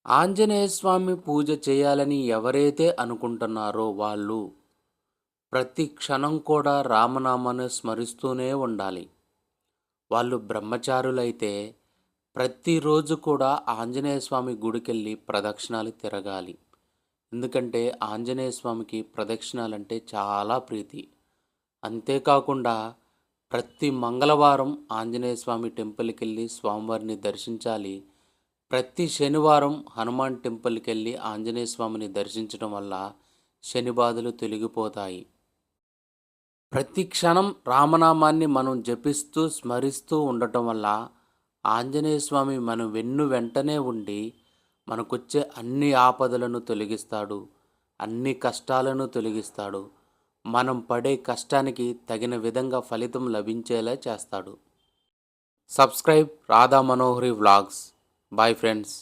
ఆంజనేయ స్వామి పూజ చేయాలని ఎవరైతే అనుకుంటున్నారో వాళ్ళు ప్రతి క్షణం కూడా రామనామాన్ని స్మరిస్తూనే ఉండాలి. వాళ్ళు బ్రహ్మచారులైతే ప్రతిరోజు కూడా ఆంజనేయ స్వామి గుడికెళ్ళి ప్రదక్షిణాలు తిరగాలి. ఎందుకంటే ఆంజనేయ స్వామికి ప్రదక్షిణాలంటే చాలా ప్రీతి. అంతేకాకుండా ప్రతి మంగళవారం ఆంజనేయ స్వామి టెంపుల్‌కెళ్ళి స్వామివారిని దర్శించాలి. ప్రతి శనివారం హనుమాన్ టెంపుల్‌కెళ్ళి ఆంజనేయ స్వామిని దర్శించడం వల్ల శని బాధలు తొలగిపోతాయి. ప్రతి క్షణం రామనామాన్ని మనం జపిస్తూ, స్మరిస్తూ ఉండటం వల్ల ఆంజనేయ స్వామి మన వెంటనే ఉండి మనకొచ్చే అన్ని ఆపదలను తొలగిస్తాడు. అన్ని కష్టాలను తొలగిస్తాడు. మనం పడే కష్టానికి తగిన విధంగా ఫలితం లభించేలా చేస్తాడు. Subscribe Radha Manohari vlogs. Bye friends.